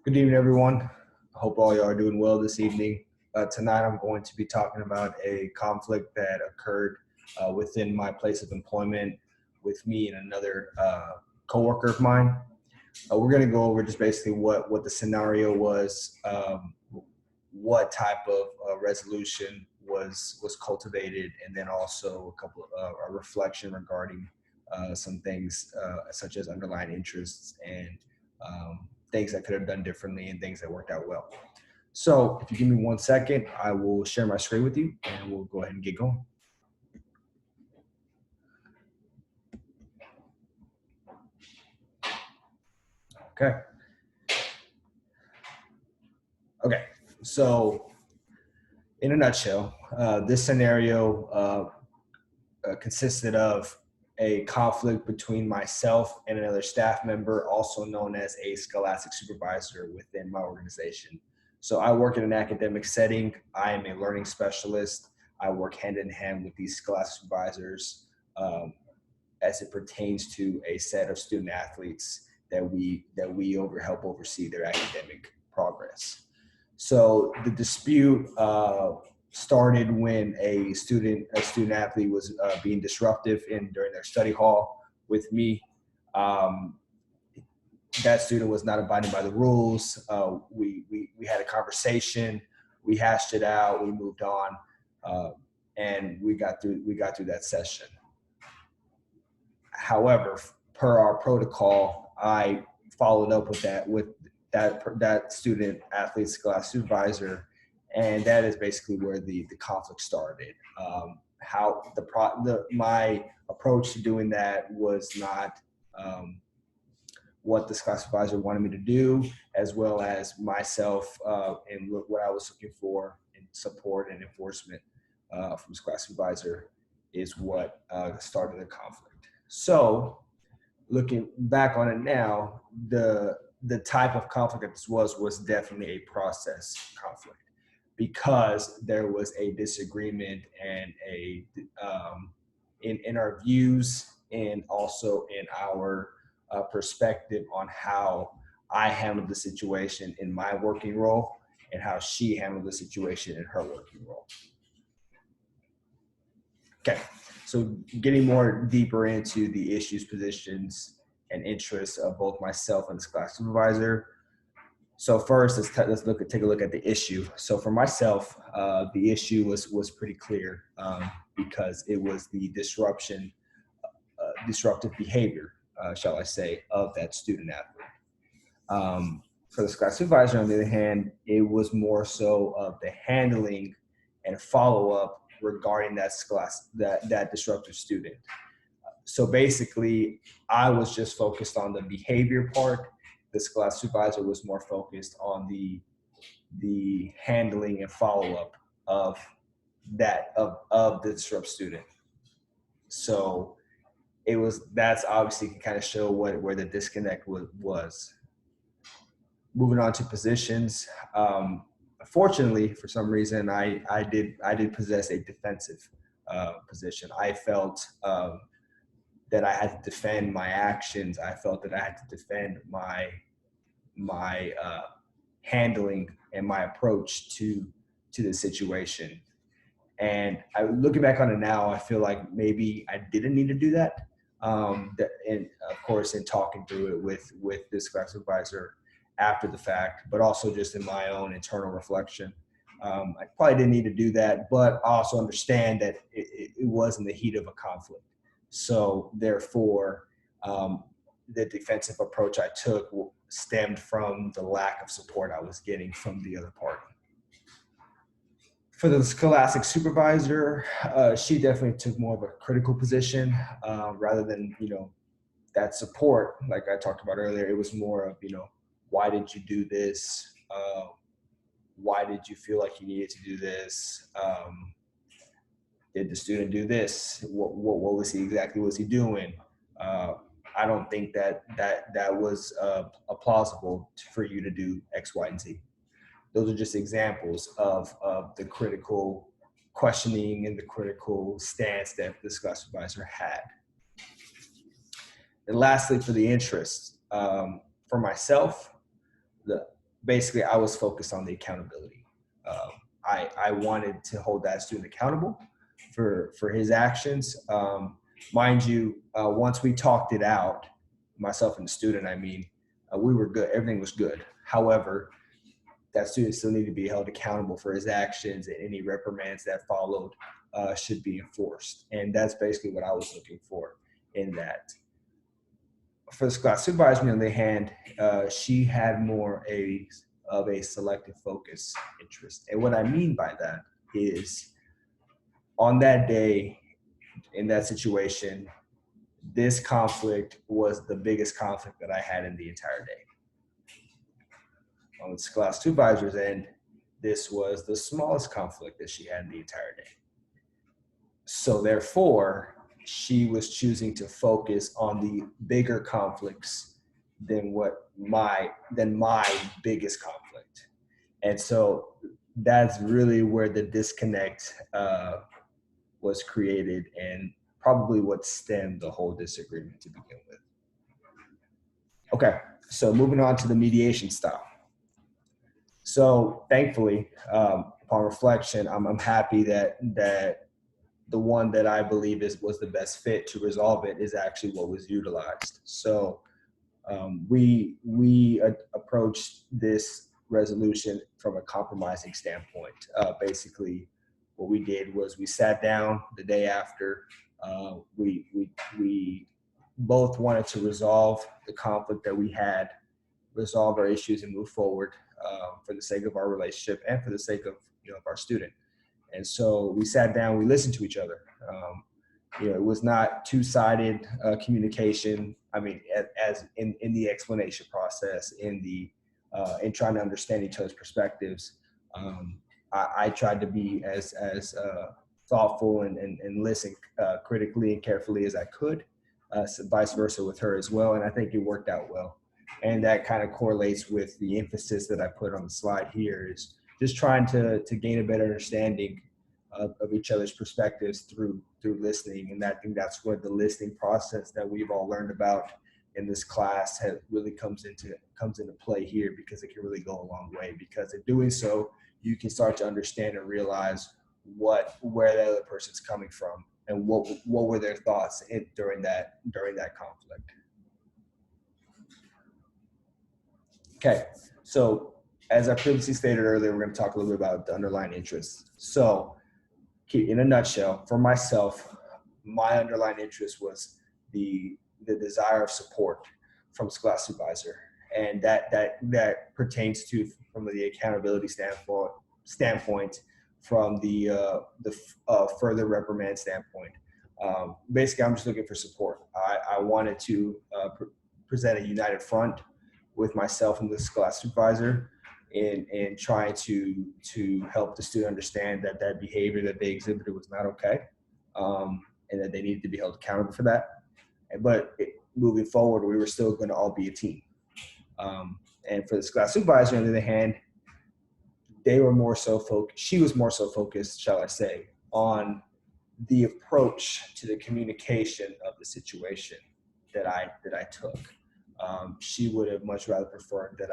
Good evening, everyone. I hope all y'all are doing well this evening. Tonight, I'm going to be talking about a conflict that occurred within my place of employment with me and another coworker of mine. We're going to go over just basically what the scenario was, what type of resolution was cultivated, and then also a reflection regarding some things such as underlying interests and things that could have done differently and things that worked out well. So if you give me 1 second, I will share my screen with you and we'll go ahead and get going. Okay, so in a nutshell, this scenario consisted of a conflict between myself and another staff member, also known as a scholastic supervisor within my organization. So I work in an academic setting. I am a learning specialist. I work hand in hand with these scholastic supervisors as it pertains to a set of student athletes that we help oversee their academic progress. So the dispute started when a student athlete was being disruptive during their study hall with me. That student was not abiding by the rules. We had a conversation, we hashed it out, we moved on, and we got through that session. However, per our protocol, I followed up with that student athlete class supervisor, and that is basically where the conflict started. My approach to doing that was not what the class supervisor wanted me to do, as well as myself and what I was looking for in support and enforcement from the class supervisor is what started the conflict. So looking back on it now, the type of conflict that this was definitely a process conflict, because there was a disagreement and in our views and also in our perspective on how I handled the situation in my working role and how she handled the situation in her working role. Okay, so getting more deeper into the issues, positions, and interests of both myself and the class supervisor. So first, let's take a look at the issue. So for myself, the issue was pretty clear because it was the disruptive behavior, shall I say, of that student athlete. For the class supervisor, on the other hand, it was more so of the handling and follow-up regarding that disruptive student. So basically, I was just focused on the behavior part. This class supervisor was more focused on the handling and follow-up of the disruptive student. So that's obviously can kind of show where the disconnect was. Moving on to positions. Fortunately, for some reason, I did possess a defensive position. I felt that I had to defend my actions. I felt that I had to defend my handling and my approach to the situation. And looking back on it now, I feel like maybe I didn't need to do that. And of course, in talking through it with this class supervisor after the fact, but also just in my own internal reflection. I probably didn't need to do that, but I also understand that it was in the heat of a conflict. So therefore, the defensive approach I took stemmed from the lack of support I was getting from the other party. For the scholastic supervisor, she definitely took more of a critical position rather than, that support. Like I talked about earlier, it was more of, why did you do this? Why did you feel like you needed to do this? Did the student do this? What was he exactly was he doing? I don't think that was plausible for you to do X, Y, and Z. Those are just examples of the critical questioning and the critical stance that this class supervisor had. And lastly, for the interests, for myself, basically I was focused on the accountability. I wanted to hold that student accountable for his actions. Mind you, once we talked it out, myself and the student, I mean, we were good. Everything was good. However, that student still needed to be held accountable for his actions, and any reprimands that followed should be enforced. And that's basically what I was looking for in that. For the class supervisor, on the other hand, she had more of a selective focus interest. And what I mean by that is, on that day, in that situation, this conflict was the biggest conflict that I had in the entire day. On the class supervisor's end, this was the smallest conflict that she had in the entire day. So therefore, she was choosing to focus on the bigger conflicts than my biggest conflict. And so that's really where the disconnect was created, and probably what stemmed the whole disagreement to begin with. Okay, so moving on to the mediation style. So thankfully, upon reflection, I'm happy that the one that I believe was the best fit to resolve it is actually what was utilized. So we approached this resolution from a compromising standpoint. Basically, what we did was we sat down the day after. We both wanted to resolve the conflict that we had, resolve our issues, and move forward for the sake of our relationship and for the sake of of our student. And so we sat down, we listened to each other. It was not two-sided communication. I mean, as in the explanation process, in trying to understand each other's perspectives. I tried to be as thoughtful and listen critically and carefully as I could, so vice versa with her as well. And I think it worked out well. And that kind of correlates with the emphasis that I put on the slide here, is just trying to gain a better understanding of each other's perspectives through listening. And I think that's where the listening process that we've all learned about in this class really comes into play here, because it can really go a long way. Because in doing so, you can start to understand and realize where the other person's coming from and what were their thoughts during that conflict. Okay, so as I previously stated earlier, we're going to talk a little bit about the underlying interests. So, in a nutshell, for myself, my underlying interest was the desire of support from a class supervisor, and that pertains to, from the accountability standpoint, from the further reprimand standpoint. Basically, I'm just looking for support. I wanted to present a united front with myself and this class supervisor in trying to help the student understand that behavior that they exhibited was not okay, and that they needed to be held accountable for that. But moving forward, we were still going to all be a team. And for this class supervisor, on the other hand, they were more so focused. She was more so focused, shall I say, on the approach to the communication of the situation that I took. She would have much rather preferred that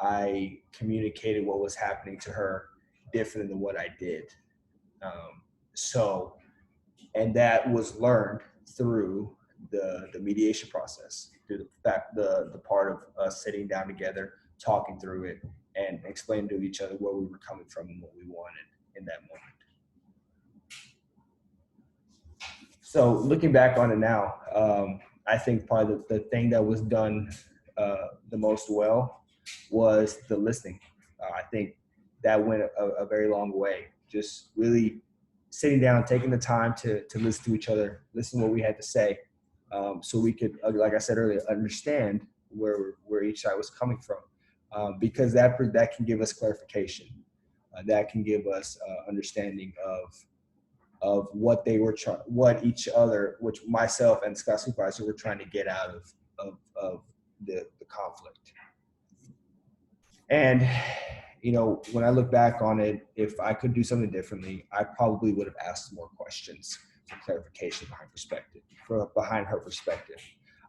I communicated what was happening to her different than what I did. And that was learned through the mediation process, through the part of us sitting down together, talking through it, and explaining to each other where we were coming from and what we wanted in that moment. So looking back on it now, I think probably the thing that was done the most well was the listening. I think that went a very long way. Just really sitting down, taking the time to listen to each other, listen to what we had to say, so we could, like I said earlier, understand where each side was coming from, because that can give us clarification. That can give us understanding of what they were which myself and Scott supervisor were trying to get out of the conflict. And when I look back on it, if I could do something differently, I probably would have asked more questions for clarification behind her perspective.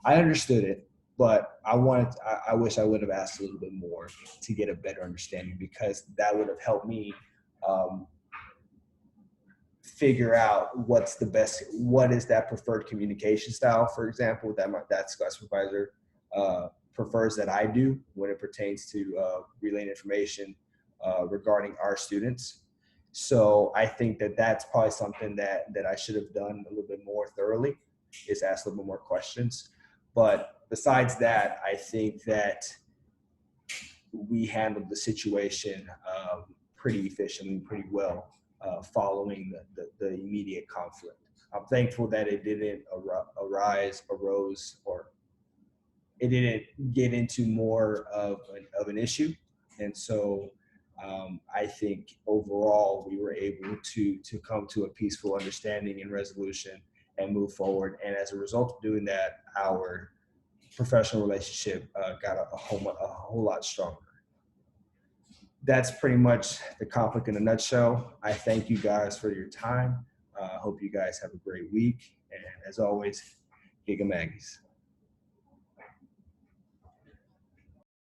I understood it. But I wish I would have asked a little bit more to get a better understanding, because that would have helped me um, figure out what is that preferred communication style, for example, that class supervisor prefers that I do when it pertains to relaying information regarding our students. So I think that that's probably something that I should have done a little bit more thoroughly, is ask a little bit more questions. But besides that, I think that we handled the situation pretty efficiently, pretty well, following the immediate conflict. I'm thankful that it didn't arose, or it didn't get into more of an issue. And so I think overall we were able to come to a peaceful understanding and resolution and move forward. And as a result of doing that, our professional relationship got a whole lot stronger. That's pretty much the conflict in a nutshell. I thank you guys for your time. I hope you guys have a great week. And as always, Giga Maggies.